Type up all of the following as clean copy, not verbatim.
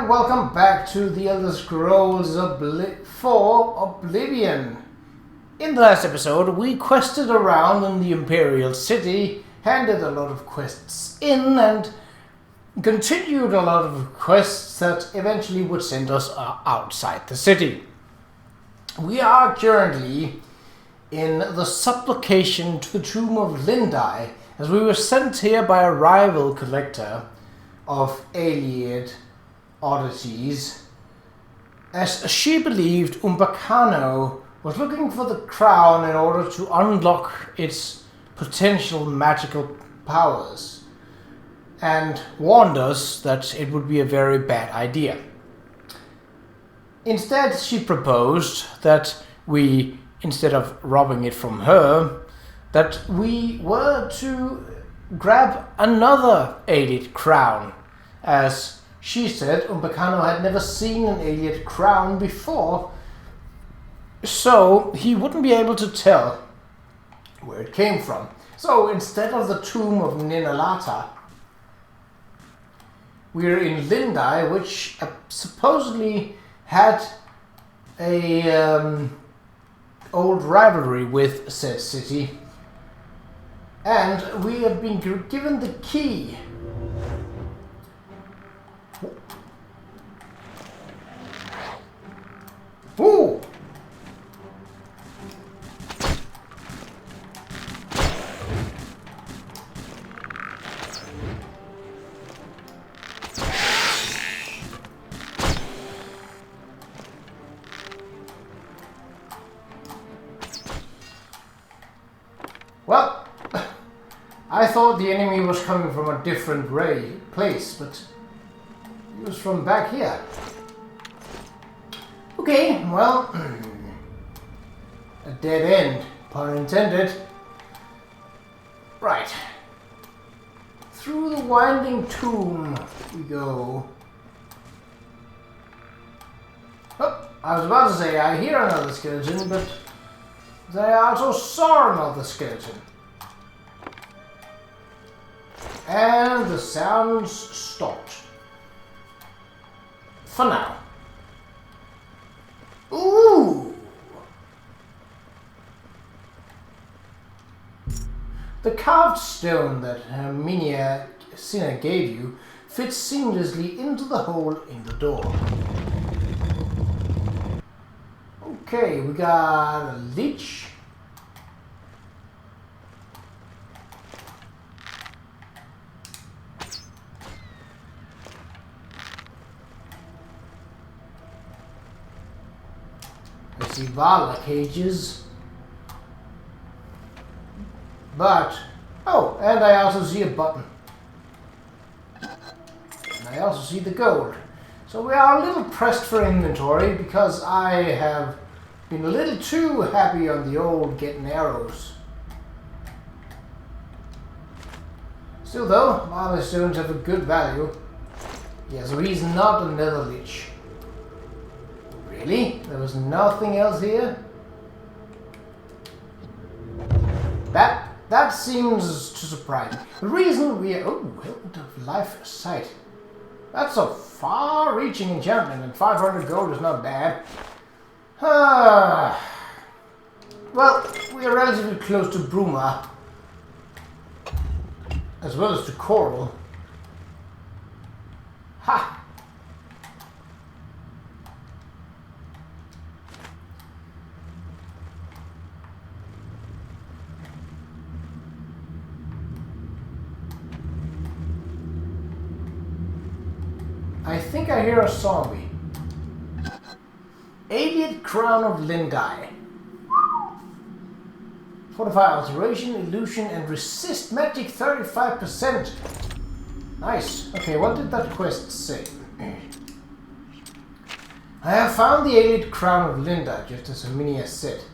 and welcome back to the Elder Scrolls 4 Oblivion. In the last episode, we quested around in the Imperial City, handed a lot of quests in, and continued a lot of quests that eventually would send us outside the city. We are currently in the supplication to the tomb of Lindai, as we were sent here by a rival collector of alien oddities, as she believed Umbacano was looking for the crown in order to unlock its potential magical powers, and warned us that it would be a very bad idea. Instead, she proposed that we, instead of robbing it from her, that we were to grab another alien crown, as she said Umbacano had never seen an alien crown before, so he wouldn't be able to tell where it came from. So instead of the tomb of Ninalata, we're in Lindai, which supposedly had a old rivalry with said city, and we have been given the key. Ooh! Well, I thought the enemy was coming from a different place, but it was from back here. Okay, well, a dead end, pun intended. Right. Through the winding tomb we go. Oh, I was about to say I hear another skeleton, but I also saw another skeleton. And the sounds stopped. For now. Ooh! The carved stone that Herminia Sinner gave you fits seamlessly into the hole in the door. Okay, we got a leech. I see Vala cages. But, oh, and I also see a button. And I also see the gold. So we are a little pressed for inventory because I have been a little too happy on the old getting arrows. Still though, Vala stones have a good value. Yeah, so he's not another lich. Really? There was nothing else here? That seems to surprise me. The reason we are... Oh, Helmet of Life Sight. That's a far-reaching enchantment, and 500 gold is not bad. Well, we are relatively close to Bruma, as well as to Coral. Ha! I think I hear a zombie. Alien Crown of Lindai. Fortify Alteration, Illusion, and Resist Magic 35%. Nice. Okay, what did that quest say? I have found the Alien Crown of Lindai, just as Herminia said.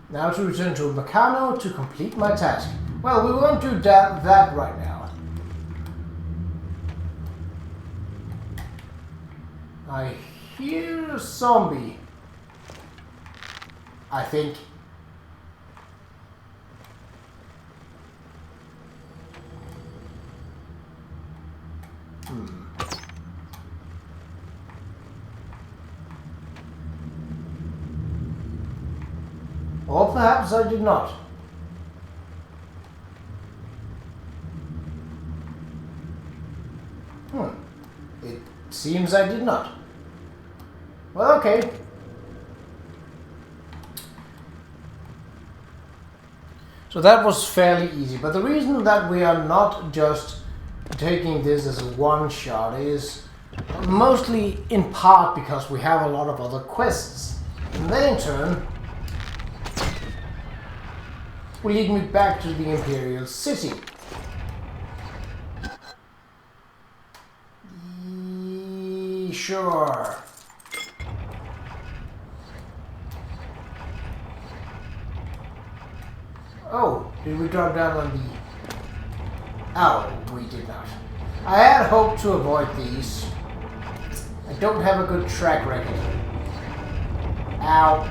Now to return to Umbacano to complete my task. Well, we won't do that right now. I hear a zombie. I think. Or perhaps I did not. It seems I did not. Well, okay. So that was fairly easy, but the reason that we are not just taking this as a one-shot is mostly in part because we have a lot of other quests. And they in turn will lead me back to the Imperial City. Sure. Oh, did we drop down on the... Oh, we did not. I had hoped to avoid these. I don't have a good track record. Ow.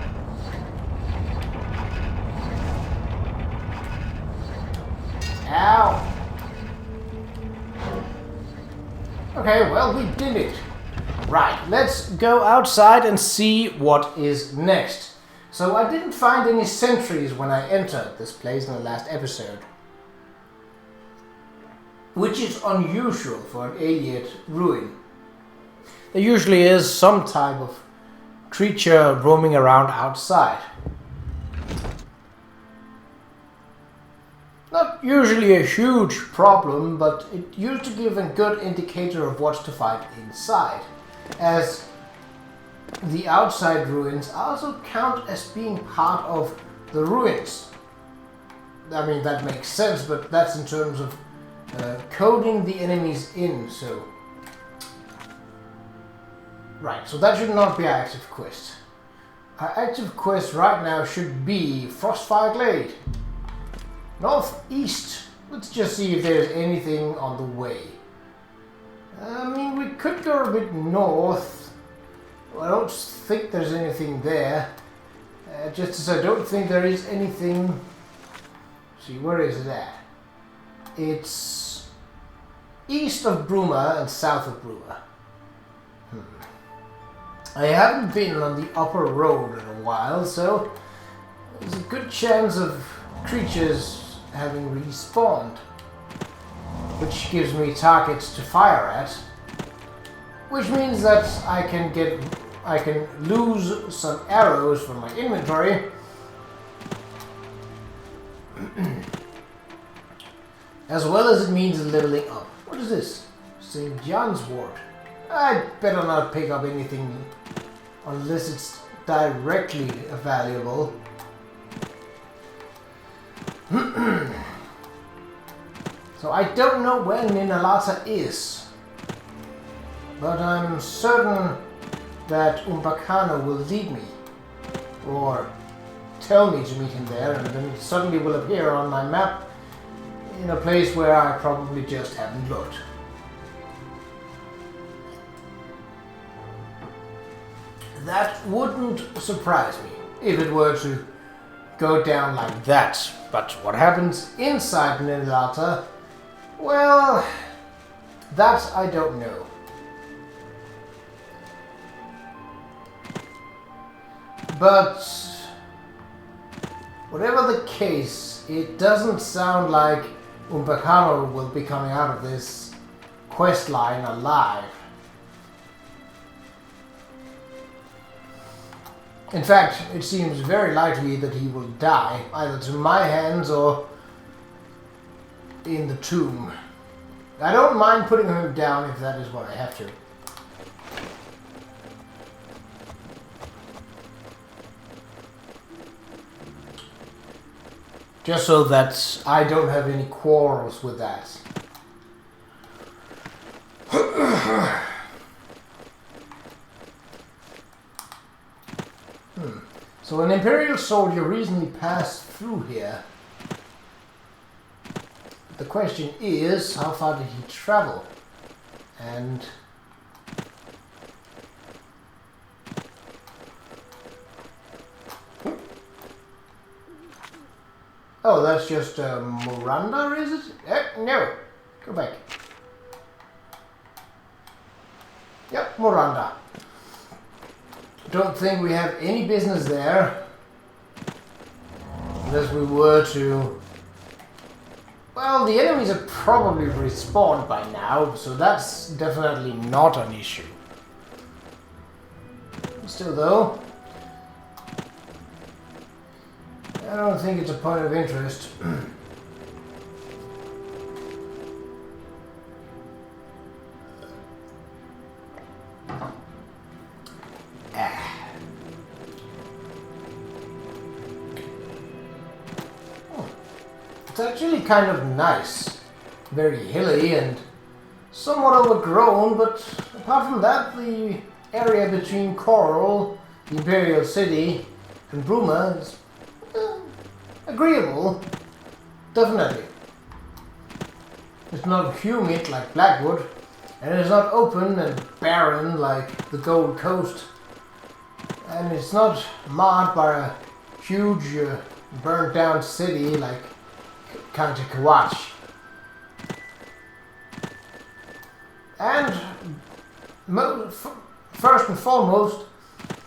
Ow. Okay, well, we did it. Right, let's go outside and see what is next. So I didn't find any sentries when I entered this place in the last episode. Which is unusual for an Alien ruin. There usually is some type of creature roaming around outside. Not usually a huge problem, but it used to give a good indicator of what to find inside. As the outside ruins also count as being part of the ruins. I mean, that makes sense, but that's in terms of coding the enemies in, so... Right, so that should not be our active quest. Our active quest right now should be Frostfire Glade. Northeast. Let's just see if there's anything on the way. I mean, we could go a bit north. Well, I don't think there's anything there. Just as I don't think there is anything... See, where is it at? It's east of Bruma and south of Bruma. I haven't been on the upper road in a while, so there's a good chance of creatures having respawned, which gives me targets to fire at, which means that I can lose some arrows from my inventory. As well as it means leveling up. What is this? St. John's Wort. I'd better not pick up anything unless it's directly valuable. So I don't know where Ninalata is, but I'm certain that Umbakano will lead me, or tell me to meet him there, and then it suddenly will appear on my map in a place where I probably just haven't looked. That wouldn't surprise me if it were to go down like that. But what happens inside Ninalata, well, that I don't know. But whatever the case, it doesn't sound like Umbakano will be coming out of this quest line alive. In fact, it seems very likely that he will die, either to my hands or in the tomb. I don't mind putting him down if that is what I have to. Just so that I don't have any quarrels with that. So an Imperial soldier recently passed through here. The question is, how far did he travel? And... oh, that's just Miranda, is it? No. Go back. Yep, Miranda. Don't think we have any business there. Unless we were to... Well, the enemies have probably respawned by now, so that's definitely not an issue. Still though, I don't think it's a point of interest. It's actually kind of nice. Very hilly and somewhat overgrown, but apart from that, the area between Coral, the Imperial City, and Bruma is agreeable. Definitely. It's not humid like Blackwood, and it's not open and barren like the Gold Coast. And it's not marred by a huge burnt down city like County Qa'Rajh. And first and foremost,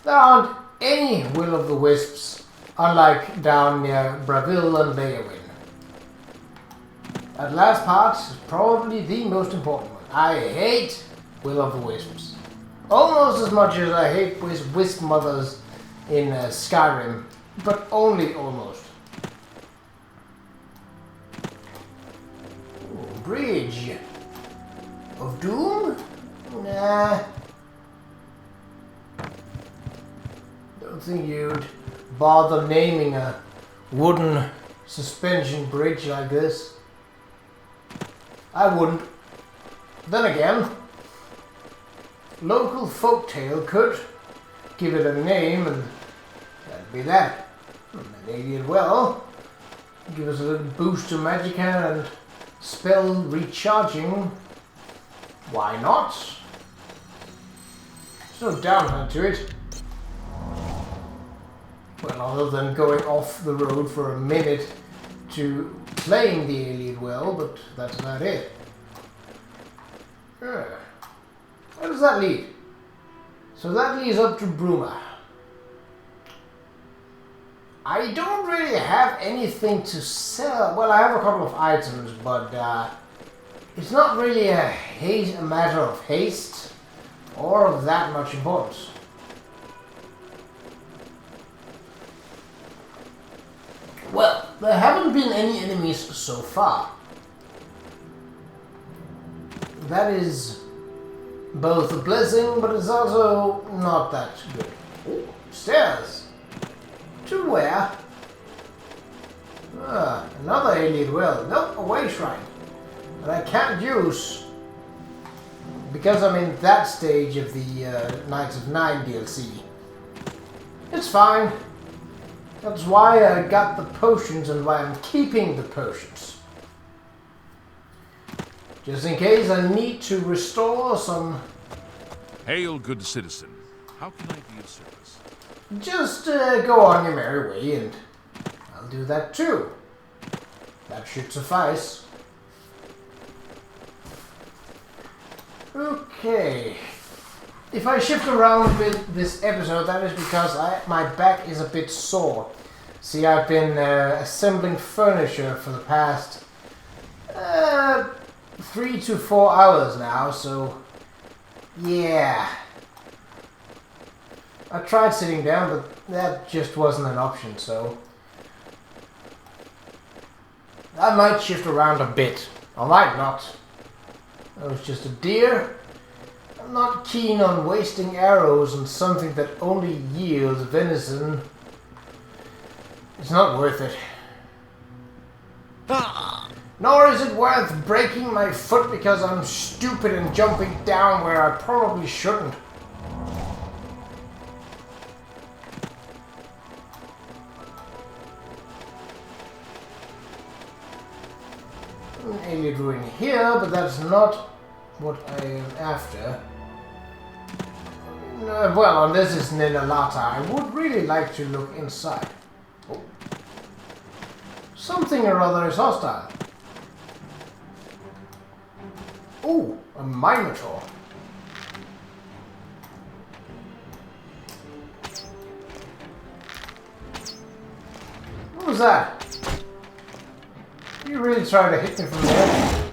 there aren't any will-o'-the-wisps, unlike down near Bravil and Leowin. That last part is probably the most important one. I hate will-o'-the-wisps. Almost as much as I hate wisp mothers in Skyrim, but only almost. Ooh, Bridge of Doom? Nah. Don't think you'd bother naming a wooden suspension bridge like this. I wouldn't. Then again, local folktale could give it a name and that'd be that. Maybe it will. Give us a little boost to magicka and spell recharging. Why not? There's no downside to it. Well, other than going off the road for a minute to claim the alien well, but that's about it. Where does that lead? So that leads up to Bruma. I don't really have anything to sell. Well, I have a couple of items, but it's not really a matter of haste or of that much importance. Well, there haven't been any enemies so far. That is both a blessing, but it's also not that good. Ooh, stairs. To where? Another alien well. Nope, a way shrine. But I can't use because I'm in that stage of the Knights of Nine DLC. It's fine. That's why I got the potions and why I'm keeping the potions. Just in case I need to restore some... Hail, good citizen. How can I be of service? Just go on your merry way and I'll do that too. That should suffice. Okay. If I shift around with this episode, that is because my back is a bit sore. See, I've been assembling furniture for the past 3 to 4 hours now, so yeah. I tried sitting down, but that just wasn't an option, so I might shift around a bit. I might not. That was just a deer. I'm not keen on wasting arrows on something that only yields venison. It's not worth it. Nor is it worth breaking my foot because I'm stupid and jumping down where I probably shouldn't. An alien ruin here, but that's not what I am after. Well, and this is Ninalata. I would really like to look inside. Oh. Something or other is hostile. Oh, a Minotaur. What was that? You really try to hit me from there?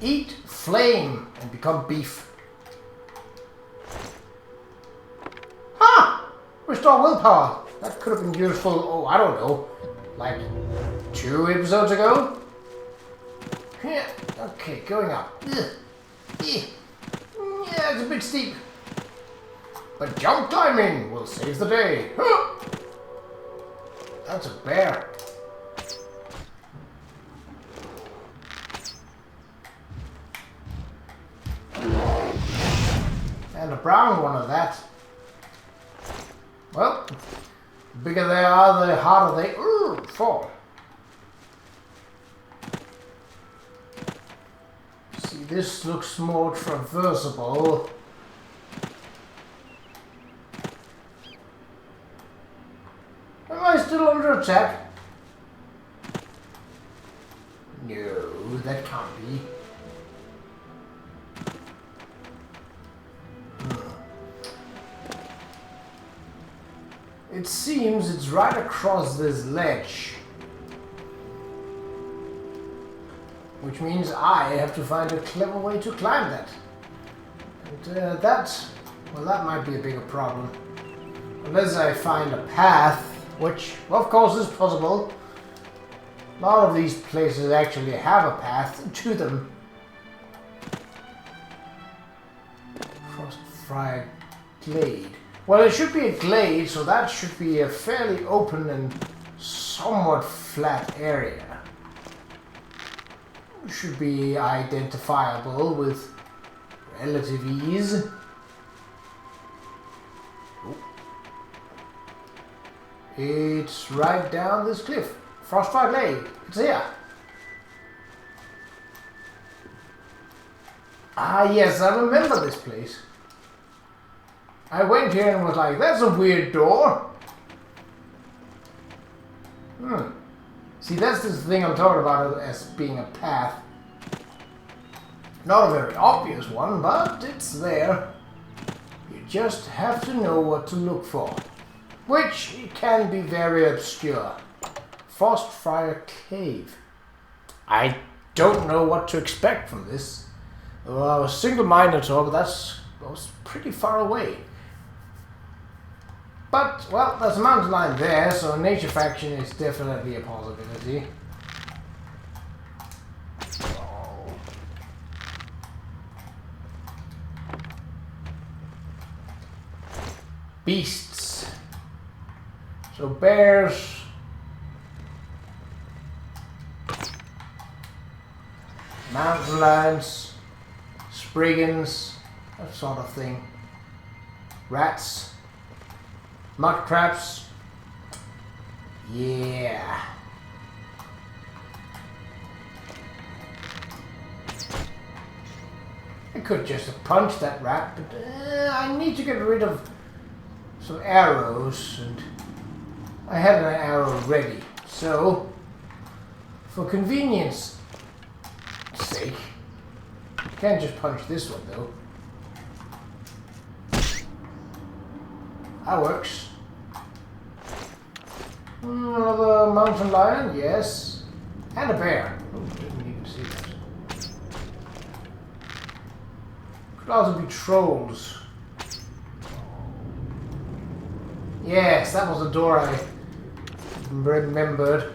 Eat flame and become beef. Ha! Restore willpower. That could have been useful, oh, I don't know, like 2 episodes ago? Yeah, okay, going up. Ugh. Yeah, it's a bit steep. But jump climbing will save the day. Huh. That's a bear. And a brown one of that. Well, the bigger they are, the harder they fall. See, this looks more traversable. Am I still under attack? No, that can't be. It seems it's right across this ledge. Which means I have to find a clever way to climb that. And that might be a bigger problem. Unless I find a path, which, well, of course, is possible. A lot of these places actually have a path to them. Frostfire Glade. Well, it should be a glade, so that should be a fairly open and somewhat flat area. It should be identifiable with relative ease. It's right down this cliff. Frostfire Glade. It's here. Ah, yes, I remember this place. I went here and was like, that's a weird door. See, that's the thing I'm talking about as being a path. Not a very obvious one, but it's there. You just have to know what to look for. Which can be very obscure. Frostfire Cave. I don't know what to expect from this. Well, I was single-minded, but that was pretty far away. But, well, there's a mountain line there, so nature faction is definitely a possibility. Oh. Beasts. So bears. Mountain lions. Spriggans. That sort of thing. Rats. Mud crabs. Yeah. I could just have punched that rat, but I need to get rid of some arrows, and I had an arrow ready. So, for convenience sake, can't just punch this one though. That works. Another mountain lion, yes. And a bear. Oh, didn't even see that. Could also be trolls. Yes, that was the door I remembered.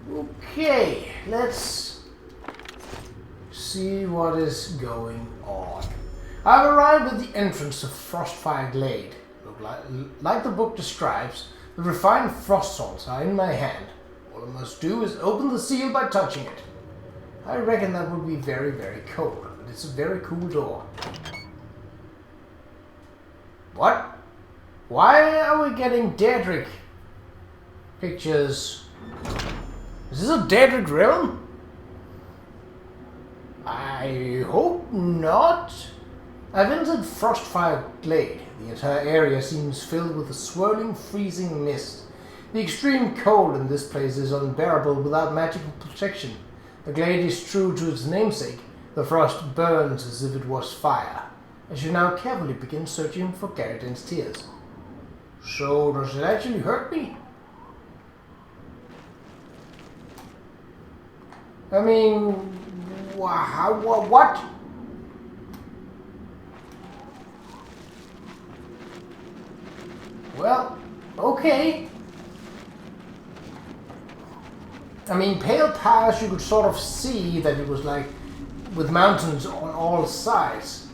Okay, let's see what is going on. I've arrived at the entrance of Frostfire Glade. Like the book describes, the refined frost salts are in my hand. All I must do is open the seal by touching it. I reckon that would be very, very cold, but it's a very cool door. What? Why are we getting Daedric pictures? Is this a Daedric realm? I hope not. I've entered Frostfire Glade. The entire area seems filled with a swirling, freezing mist. The extreme cold in this place is unbearable without magical protection. The glade is true to its namesake, The frost burns as if it was fire, as you now carefully begin searching for Qa'Rajh's tears. So, does it actually hurt me? I mean, what? Well, okay. I mean, Pale Pass, you could sort of see that it was like with mountains on all sides.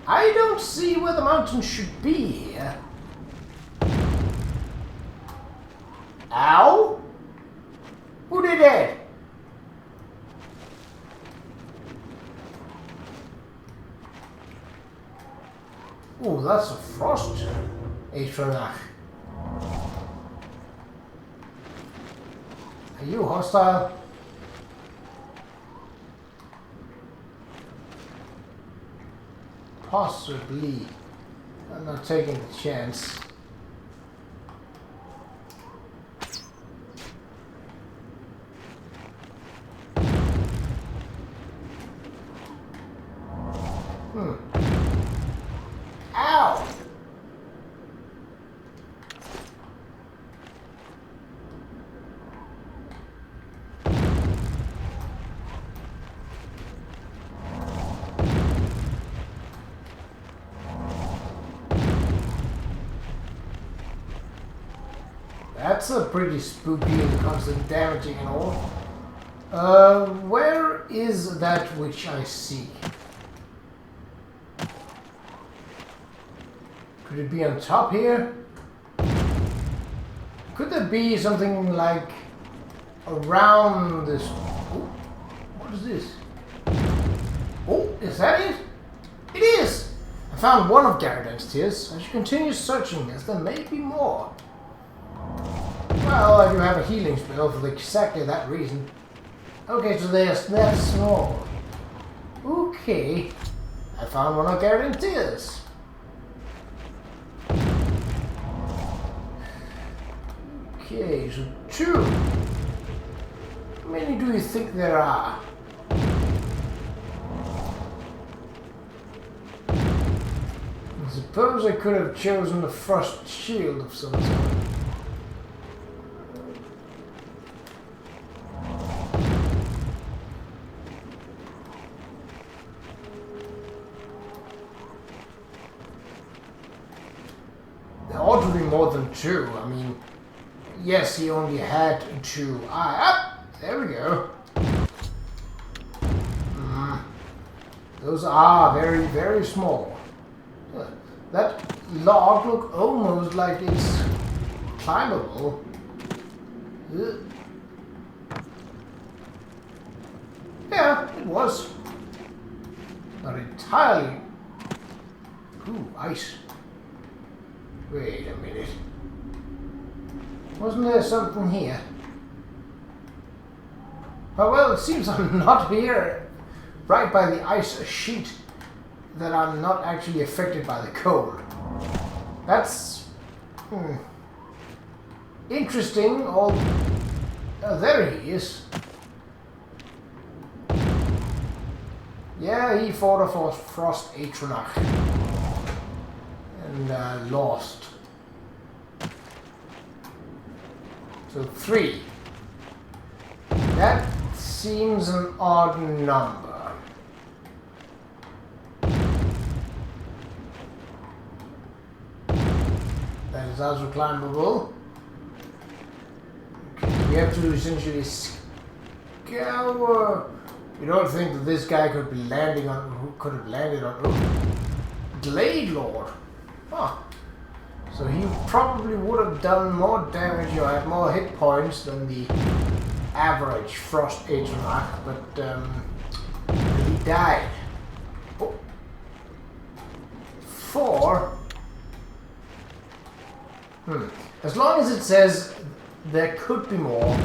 I don't see where the mountains should be here. Ow? Who did that? Oh, that's a frost. Qa'Rajh. Are you hostile? Possibly. I'm not taking the chance. Ow! That's a pretty spooky and constant damaging and all. Where is that which I seek? Could it be on top here? Could there be something like around this? Oh, what is this? Oh, is that it? It is! I found one of Qa'Rajh's tears. I should continue searching as there may be more. Well, I do have a healing spell for exactly that reason. Okay, so they're that small. Okay. I found one of Qa'Rajh's tears. Okay, so 2. How many do you think there are? I suppose I could have chosen the frost shield of some sort. There ought to be more than 2. I mean, yes, he only had 2. There we go. Those are very, very small. That log look almost like it's climbable. Yeah, it was. Not entirely. Ooh, ice. Wait a minute. Wasn't there something here? Oh, well, it seems I'm not here right by the ice sheet, that I'm not actually affected by the cold. That's interesting. There he is. Yeah, he fought a frost Qa'Rajh and lost. So 3. That seems an odd number. That is also climbable. Okay, we have to essentially scour. You don't think that this guy could be landing on? Who could have landed on? Oh, Glade Lord. Huh. So he probably would have done more damage or had more hit points than the average frost Qa'Rajh, but he died. Oh. 4. As long as it says there could be more,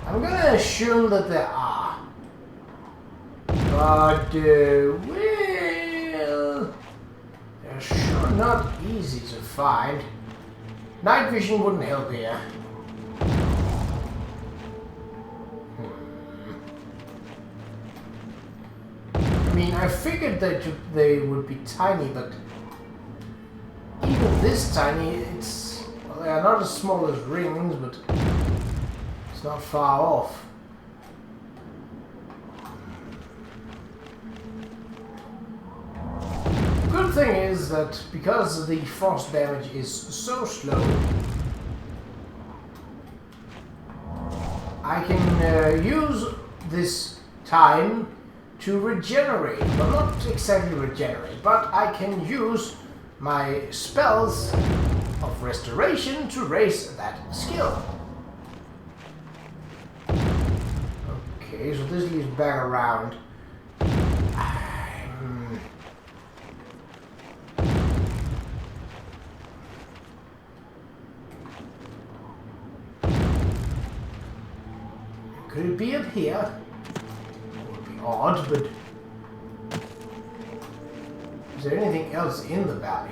I'm gonna assume that there are. But, well, they're sure not easy to find. Night vision wouldn't help here. I I figured that they would be tiny, but even this tiny, it's... Well, they are not as small as rings, but it's not far off. Good thing is that because the frost damage is so slow, I can use this time to regenerate. Well, not exactly regenerate, but I can use my spells of restoration to raise that skill. Okay, so this leads back around. Could it be up here? It would be odd, but... Is there anything else in the valley?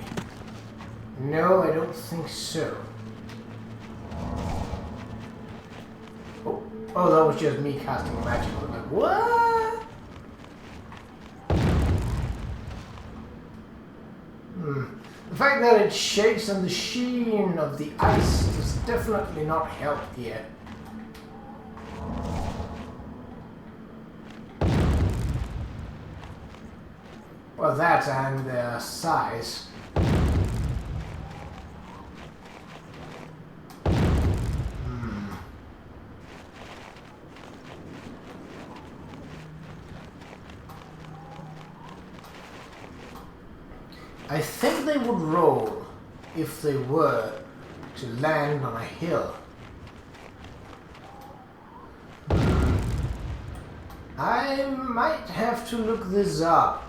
No, I don't think so. Oh, that was just me casting magic. I was like, what? The fact that it shakes and the sheen of the ice does definitely not help here. Well, that and their size. I think they would roll if they were to land on a hill. I might have to look this up.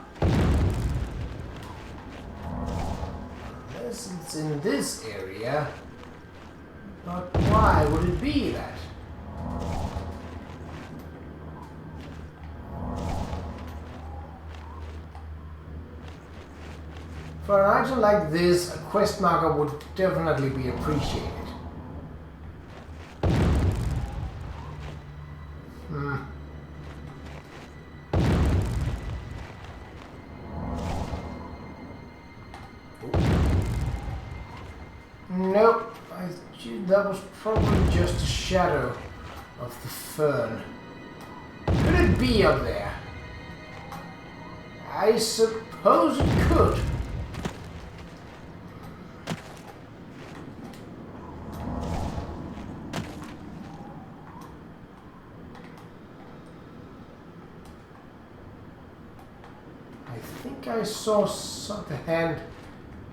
Unless it's in this area. But why would it be that? For an item like this, a quest marker would definitely be appreciated. Nope, that was probably just a shadow of the fern. Could it be up there? I suppose it could. I saw the hand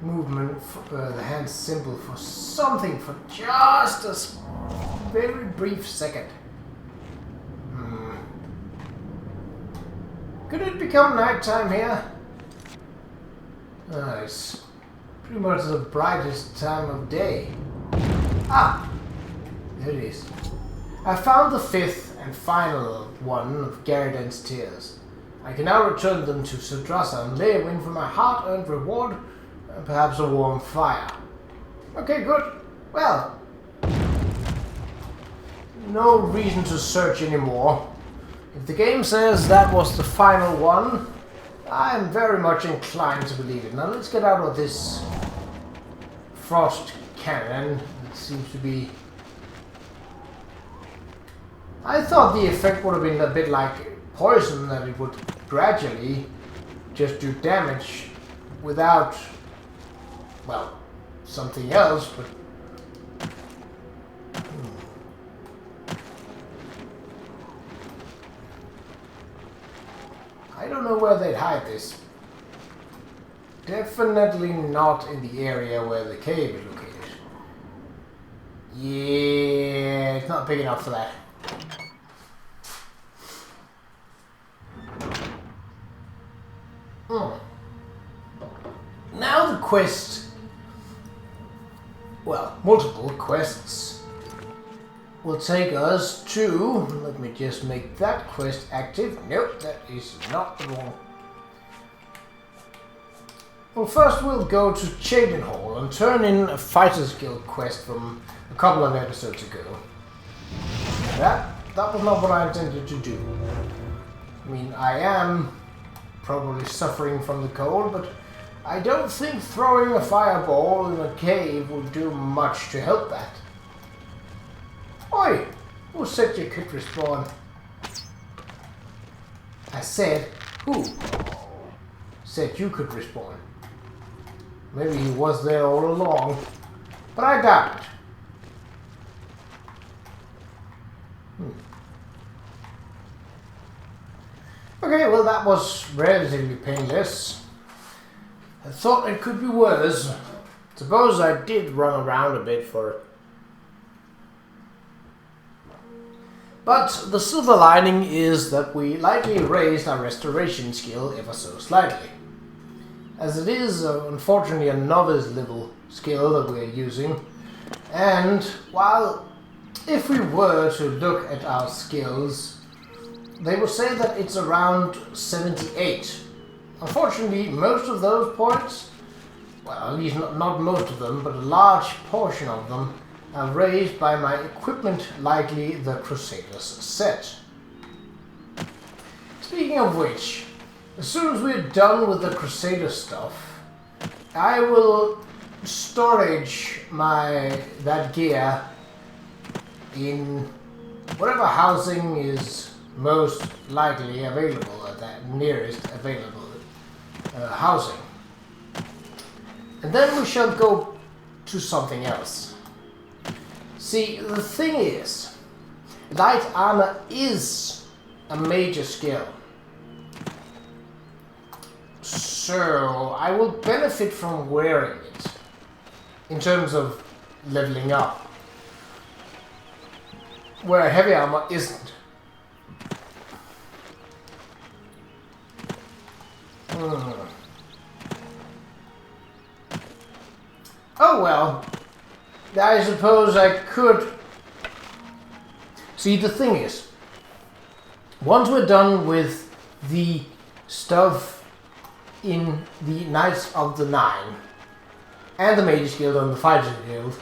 movement, the hand symbol for something for just a very brief second. Could it become nighttime here? It's pretty much the brightest time of day. Ah, there it is. I found the fifth and final one of Qa'Rajh's tears. I can now return them to Qa'Rajh and lay a win for my hard-earned reward, and perhaps a warm fire. Okay, good. Well, no reason to search anymore. If the game says that was the final one, I am very much inclined to believe it. Now let's get out of this frost cannon. It seems to be... I thought the effect would have been a bit like poison, that it would gradually just do damage without, well, something else, but I don't know where they'd hide this. Definitely not in the area where the cave is located. Yeah, it's not big enough for that. Now the quest, well, multiple quests will take us to, let me just make that quest active. Nope, that is not the one. Well, first we'll go to Cheydinhal and turn in a Fighter's Guild quest from a couple of episodes ago. That was not what I intended to do. I mean, I am probably suffering from the cold, but I don't think throwing a fireball in a cave would do much to help that. Oi! Who said you could respawn? I said, who said you could respawn? Maybe he was there all along, but I doubt it. Okay, well that was relatively painless. I thought it could be worse. Suppose I did run around a bit for it. But the silver lining is that we likely raised our restoration skill ever so slightly. As it is, unfortunately, a novice level skill that we're using. And while if we were to look at our skills, they would say that it's around 78. Unfortunately, most of those points, well, at least not most of them, but a large portion of them, are raised by my equipment, likely the Crusaders set. Speaking of which, as soon as we're done with the Crusader stuff, I will storage that gear in whatever housing is most likely available at that nearest available housing. And then we shall go to something else. See, the thing is, light armor is a major skill. So, I will benefit from wearing it in terms of leveling up, where heavy armor isn't. Oh well, I suppose I could. See, the thing is, once we're done with the stuff in the Knights of the Nine and the Mages Guild and the Fighters Guild,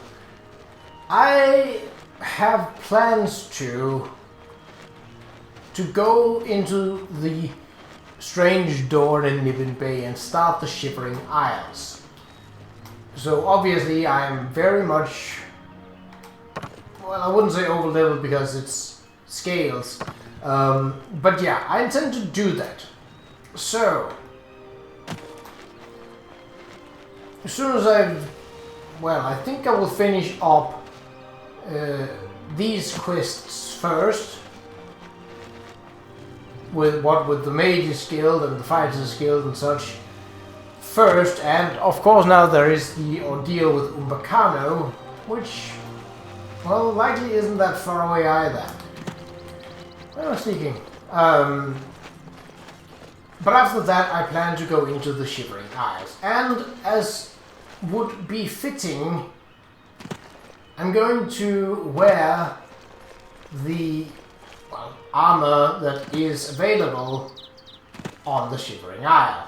I have plans to go into the strange door in Nibbin Bay and start the Shivering Isles. So obviously I'm very much, well, I wouldn't say over leveled because it's scales, but yeah, I intend to do that. So as soon as I think I will finish up these quests first, with the Mages Guild and the Fighters Guild and such first, and of course now there is the ordeal with Umbacano, which, well, likely isn't that far away either. Where am I speaking? But after that I plan to go into the Shivering Isles, and as would be fitting, I'm going to wear the armor that is available on the Shivering Isle.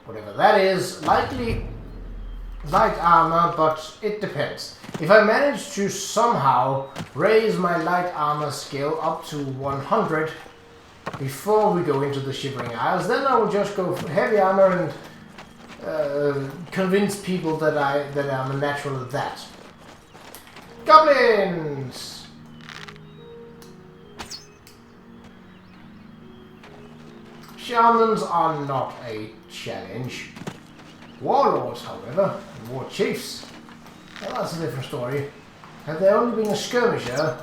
Whatever that is, likely light armor, but it depends. If I manage to somehow raise my light armor skill up to 100 before we go into the Shivering Isles, then I will just go for heavy armor and convince people that I'm a natural at that. Goblins! Shamans are not a challenge. Warlords, however, and war chiefs, well, that's a different story. Had there only been a skirmisher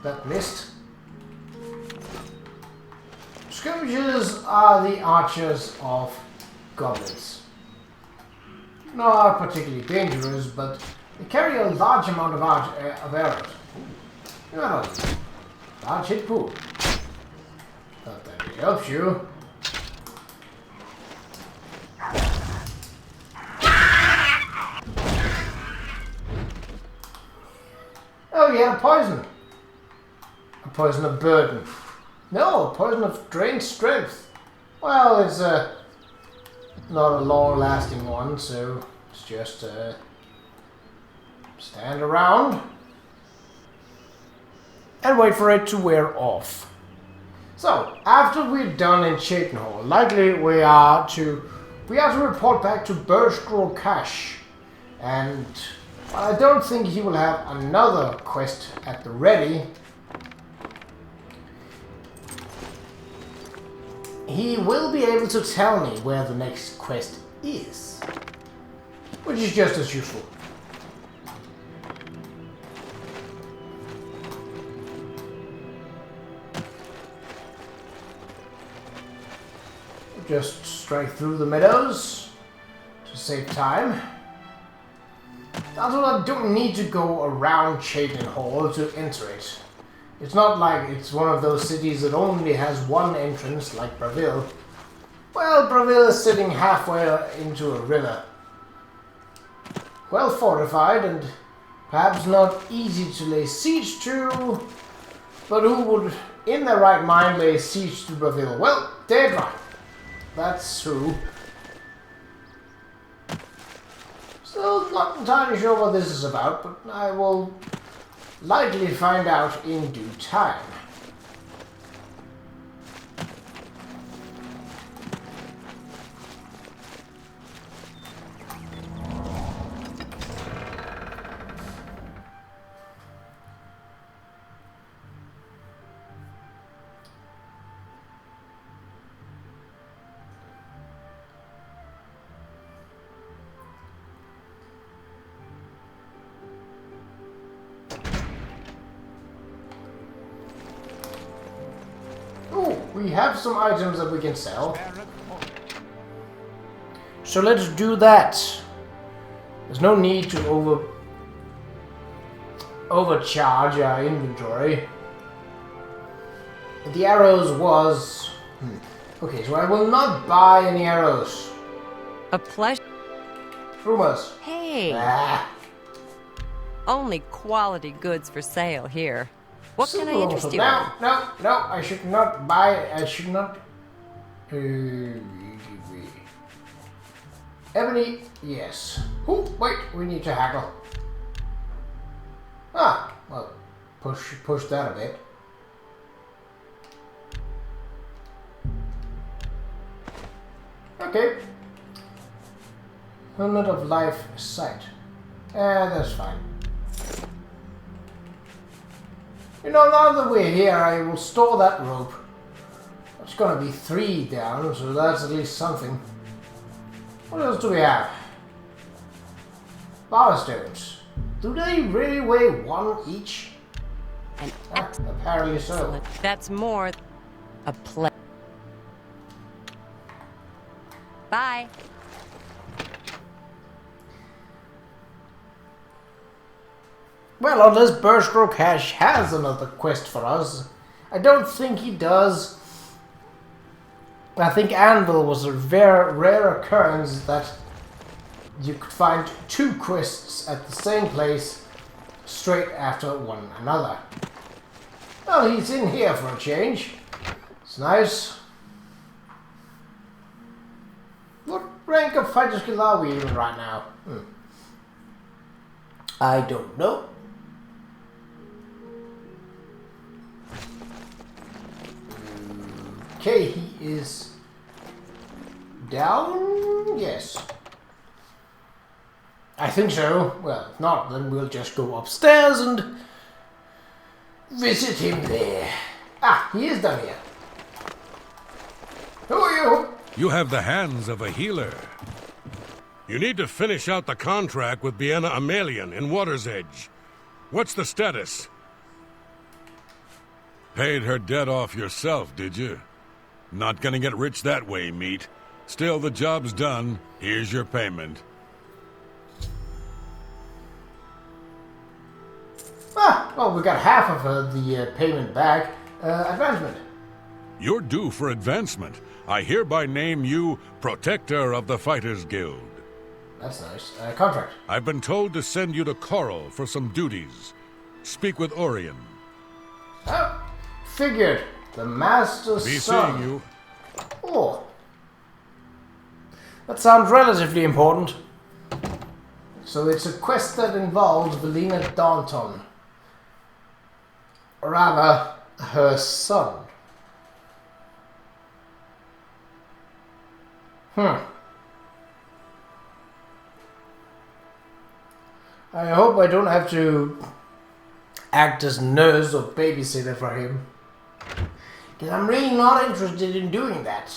that missed. Skirmishers are the archers of goblins. Not particularly dangerous, but they carry a large amount of arrows. You know, large hit pool. Not that it helps you. Oh, you had a poison. A poison of burden. No, a poison of drained strength. Well, it's not a long-lasting one, so it's just stand around and wait for it to wear off. So, after we're done in Chayton Hall, likely we are to report back to Qa'Rajh. And while I don't think he will have another quest at the ready, he will be able to tell me where the next quest is, which is just as useful. Just straight through the meadows to save time. Also, I don't need to go around Chayton Hall to enter it. It's not like it's one of those cities that only has one entrance, like Bravil. Well, Bravil is sitting halfway into a river. Well fortified and perhaps not easy to lay siege to, but who would, in their right mind, lay siege to Bravil? Well, Qa'Rajh. That's who. Still not entirely sure what this is about, but I will likely find out in due time. We have some items that we can sell. So let's do that. There's no need to overcharge our inventory. The arrows was... Okay, so I will not buy any arrows. A pleasure. Rumors. Hey. Ah. Only quality goods for sale here. What can I interest you in? No, I should not buy, I should not... Ebony, yes. Oh, wait, we need to haggle. Ah, well, push that a bit. Okay. Helmet of Life Sight. That's fine. You know, now that we're here, I will store that rope. It's gonna be 3 down, so that's at least something. What else do we have? Power stones. Do they really weigh 1 each? Apparently so. That's more a play. Bye. Well, unless Qa'Rajh has another quest for us. I don't think he does. I think Anvil was a very rare occurrence that you could find 2 quests at the same place straight after one another. Well, he's in here for a change. It's nice. What rank of fighter skill are we even right now? I don't know. Okay, he is down? Yes. I think so. Well, if not, then we'll just go upstairs and visit him there. Ah, he is down here. Who are you? You have the hands of a healer. You need to finish out the contract with Bienna Amelian in Water's Edge. What's the status? Paid her debt off yourself, did you? Not gonna get rich that way, meat. Still, the job's done. Here's your payment. Ah, well, we got half of the payment back. Advancement. You're due for advancement. I hereby name you Protector of the Fighters Guild. That's nice. Contract. I've been told to send you to Coral for some duties. Speak with Orion. Oh, figured. The Master's Be son. seeing you. Oh. That sounds relatively important. So it's a quest that involves Velina Daunton. Or rather, her son. I hope I don't have to act as nurse or babysitter for him. Because I'm really not interested in doing that.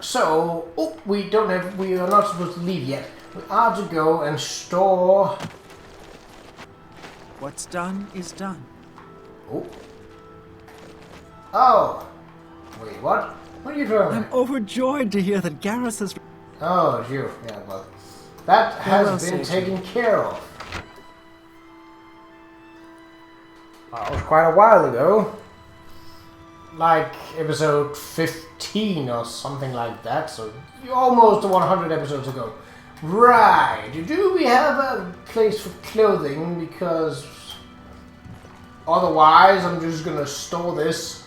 So, we are not supposed to leave yet. We are to go and store... What's done is done. Oh. Oh. Wait, what? What are you doing? I'm overjoyed to hear that Garrus has... Oh, it's you. Yeah, well, that has been Satan. taken care of. That was quite a while ago. Like episode 15 or something like that. So almost 100 episodes ago. Right. Do we have a place for clothing? Because otherwise I'm just gonna store this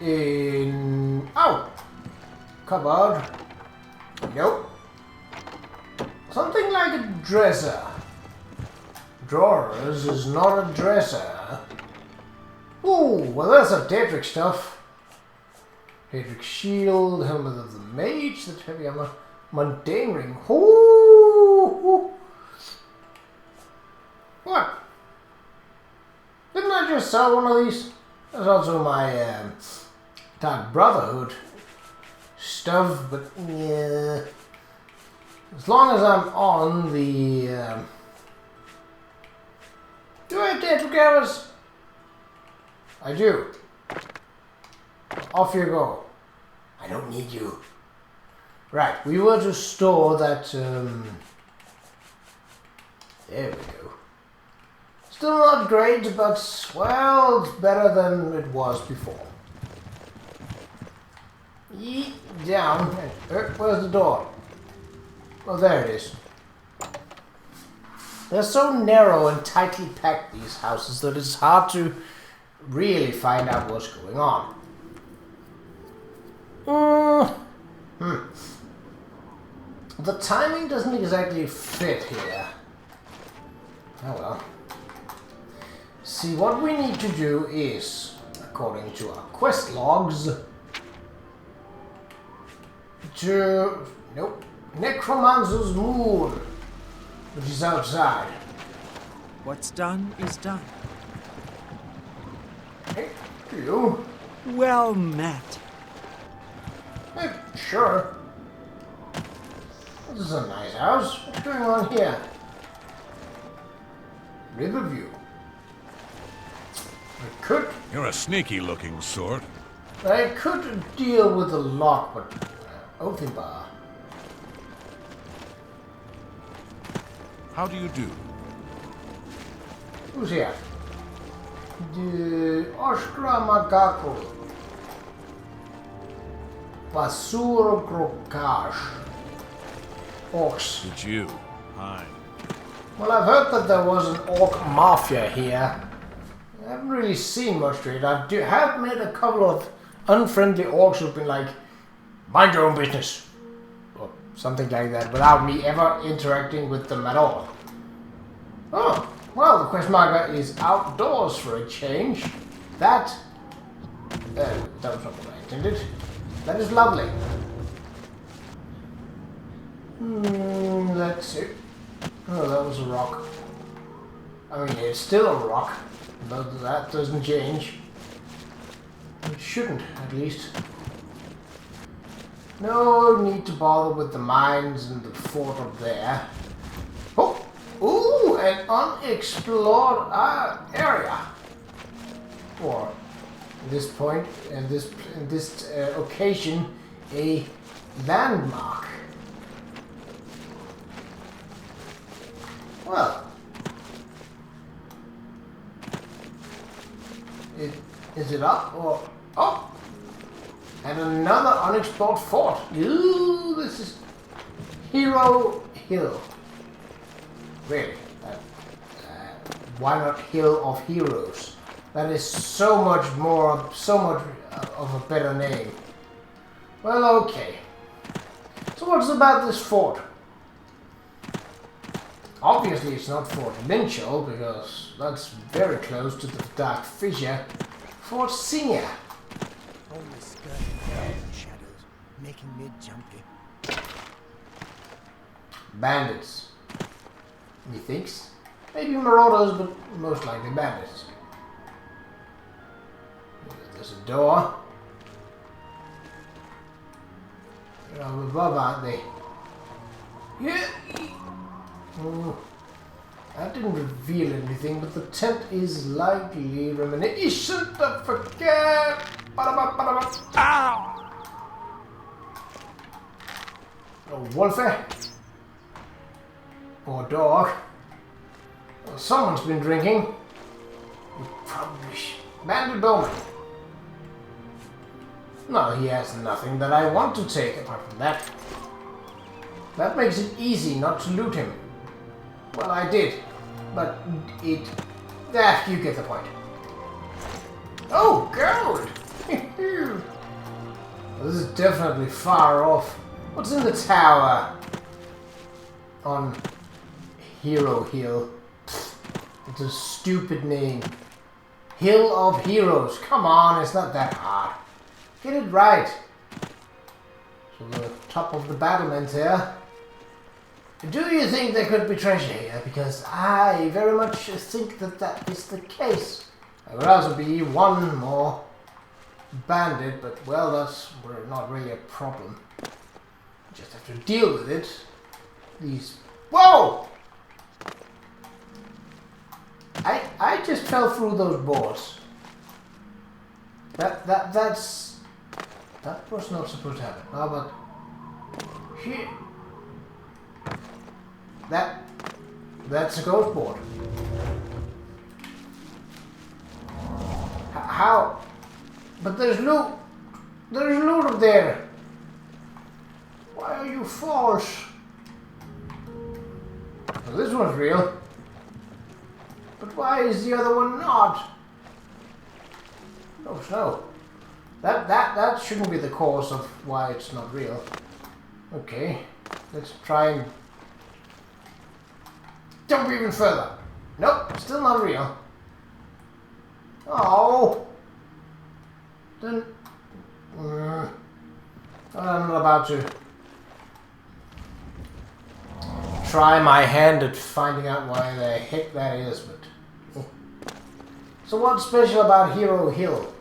in... Oh! Cupboard. Nope. Something like a dresser. Drawers is not a dresser. Ooh, well that's a Daedric stuff. Daedric shield, helmet of the mage, that heavy armor, mundane ring. Ooh. What? Didn't I just sell one of these? There's also my Dark Brotherhood stuff, but yeah. As long as I'm on the... Do I have Daedric arrows? I do. Off you go. I don't need you. Right, we were to store that... There we go. Still not great, but, well, it's better than it was before. Yeet, down. Where's the door? Oh, there it is. They're so narrow and tightly packed, these houses, that it's hard to really find out what's going on. The timing doesn't exactly fit here. Oh well. See, what we need to do is, according to our quest logs, nope, Necromancer's Moon, which is outside. What's done is done. Hey, you? Well met. Sure. This is a nice house. What's going on here? Riverview. You're a sneaky-looking sort. I could deal with the lock, but open bar. How do you do? Who's here? The Oshkra Magako. Basur Grokaj. Orcs. It's you. Hi. Well, I've heard that there was an orc mafia here. I haven't really seen much to it. I have met a couple of unfriendly orcs who've been like, mind your own business. Or something like that, without me ever interacting with them at all. Oh, well, the quest marker is outdoors for a change. That was not what I intended. That is lovely. Let's see. Oh, that was a rock. I mean, it's still a rock, but that doesn't change. It shouldn't, at least. No need to bother with the mines and the fort up there. Oh! Ooh, an unexplored area. Or, at this point, in this occasion, a landmark. Well, is it up or up? And another unexplored fort. Ooh, this is Hero Hill. Really? Why not Hill of Heroes? That is so much of a better name. Well, okay. So what's about this fort? Obviously it's not Fort Lynchel, because that's very close to the Dark Fissure. Fort Singer. Only skirting around in shadows, making me jumpy. Bandits. Methinks. Maybe marauders, but most likely bandits. There's a door. They're up above, aren't they? Yeah. That didn't reveal anything, but the tent is likely reminiscent of forget. Ow! A wolfie. Or dog. Well, someone's been drinking. Probably Bandit Bowman. No, he has nothing that I want to take apart from that. That makes it easy not to loot him. Well, I did. But it... you get the point. Oh, gold! This is definitely far off. What's in the tower? On Hero Hill. It's a stupid name. Hill of Heroes. Come on, it's not that hard. Get it right. So the top of the battlement here. Do you think there could be treasure here? Because I very much think that that is the case. There would also be one more bandit, but well, that's not really a problem. Just have to deal with it. These... Whoa! I just fell through those boards. That was not supposed to happen. How about here? That's a ghost board. How? But there's loot. There's loot up there. Why are you false? Well, this one's real. But why is the other one not? Oh, no. That shouldn't be the cause of why it's not real. Okay, let's try and jump even further. Nope, still not real. Oh. Then I'm not about to try my hand at finding out why the heck that is, but so what's special about Hero Hill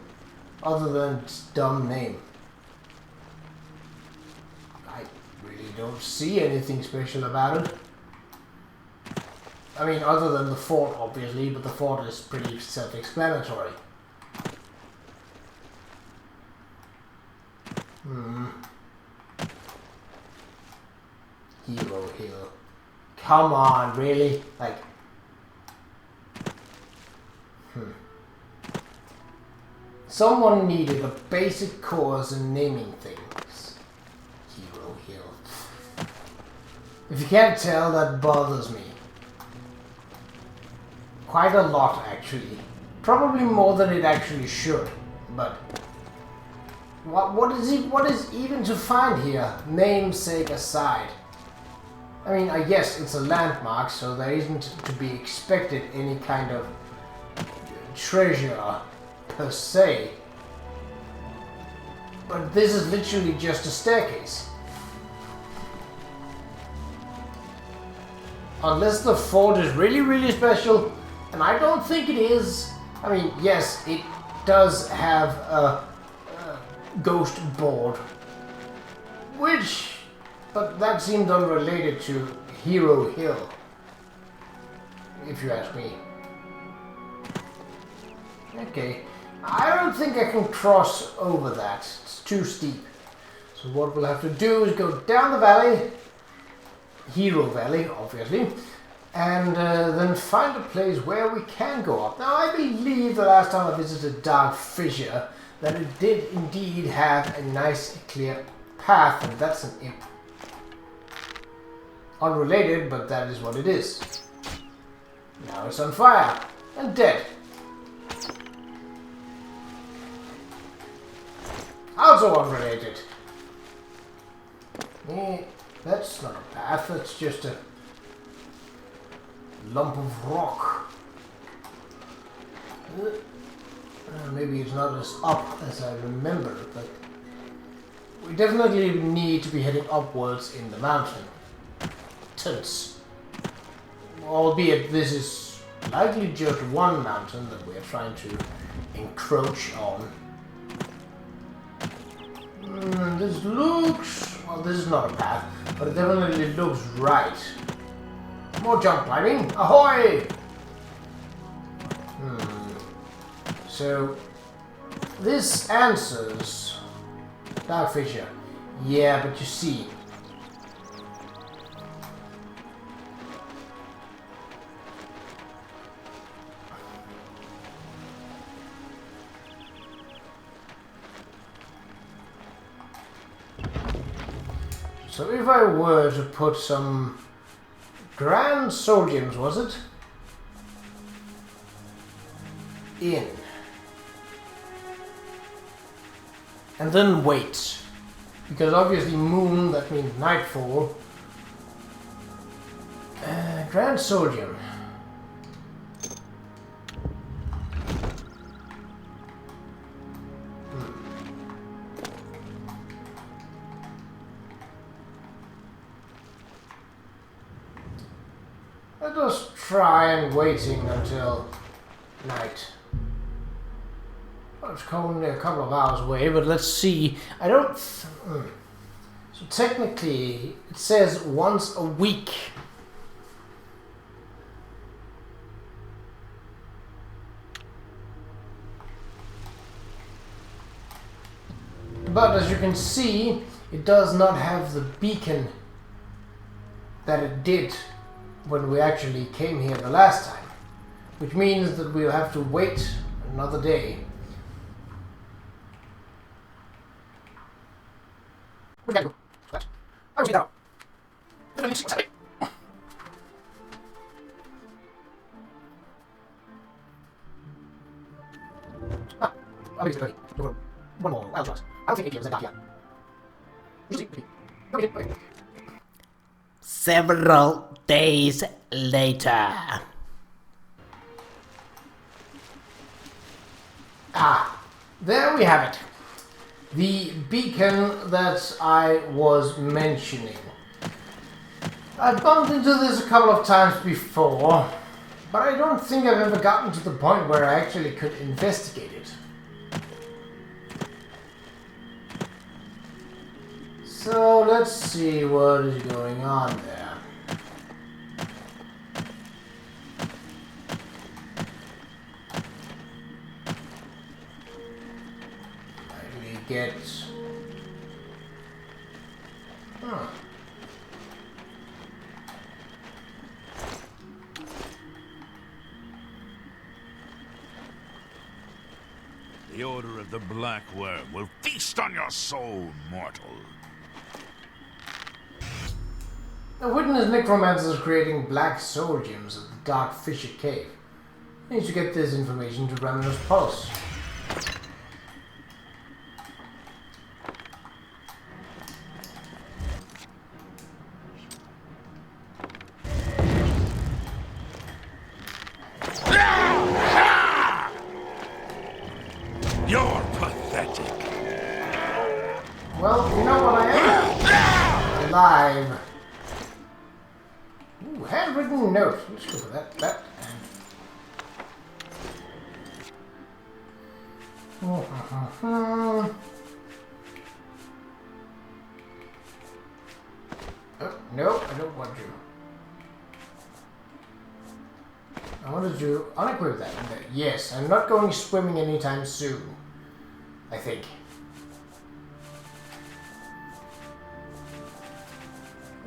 other than its dumb name? I really don't see anything special about it. I mean, other than the fort, obviously, but the fort is pretty self-explanatory. Hero Hill. Come on, really? Like... Someone needed a basic course in naming things. Hero Hill. If you can't tell, that bothers me. Quite a lot, actually. Probably more than it actually should. But what is even to find here? Namesake aside. I mean, I guess it's a landmark, so there isn't to be expected any kind of treasure per se. But this is literally just a staircase. Unless the fort is really, really special, and I don't think it is. I mean, yes, it does have a ghost board, but that seemed unrelated to Hero Hill, if you ask me. Okay, I don't think I can cross over that. It's too steep. So what we'll have to do is go down the valley, Hero Valley, obviously, and then find a place where we can go up. Now, I believe the last time I visited Dark Fissure that it did indeed have a nice clear path, and that's an imp. Unrelated, but that is what it is. Now it's on fire and dead. Also unrelated. That's not a path, that's just a lump of rock. Maybe it's not as up as I remember, but we definitely need to be heading upwards in the mountain. Albeit this is likely just one mountain that we are trying to encroach on. This looks... well, this is not a path, but it definitely looks right. More jump climbing! Ahoy! So, this answers... Dark Fissure. Yeah, but you see... So if I were to put some Grand Soul Gems, was it? In. And then wait. Because obviously moon, that means nightfall. Grand Soul Gem. Let us try and waiting until night. Well, it's only a couple of hours away, but let's see. I don't... So technically, it says once a week. But as you can see, it does not have the beacon that it did when we actually came here the last time. Which means that we'll have to wait another day. We gotta go. But I will see now. I'll be ready. One more. I'll trust. I don't think ATMs are dark yet. Several days later. Ah, there we have it. The beacon that I was mentioning. I've bumped into this a couple of times before, but I don't think I've ever gotten to the point where I actually could investigate it. So let's see what is going on there. I get... Huh. The Order of the Black Worm will feast on your soul, mortal. A witness necromancers creating black soul gems at the Dark Fissure Cave. I need to get this information to Ravenous Pulse. You're pathetic. Well, you know what I am? Alive. Ooh, handwritten note. Let's go for that. Oh, no, I don't want you. I wanted to unequip that. Yes, I'm not going swimming anytime soon. I think.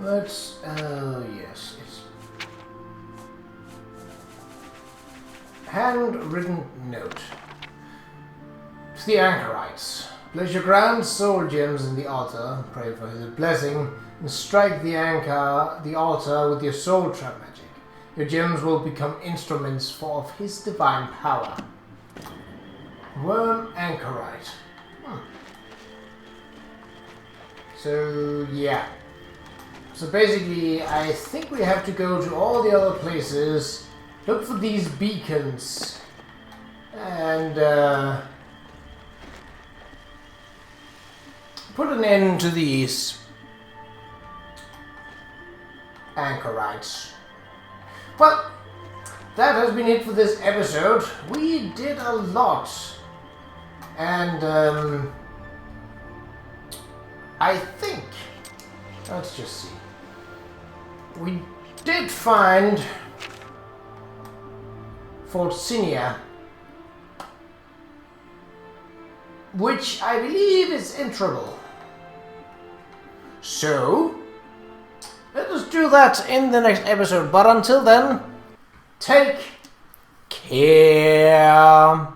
Let's, yes, it's handwritten note. To the anchorites. Place your grand soul gems in the altar, pray for his blessing, and strike the altar with your soul trap magic. Your gems will become instruments of his divine power. Worm anchorite. So, yeah. So basically, I think we have to go to all the other places, look for these beacons, and put an end to these anchorites. Well, that has been it for this episode. We did a lot, and I think, let's just see, we did find Fort Sinia, which I believe is in trouble. So, let us do that in the next episode, but until then, take care.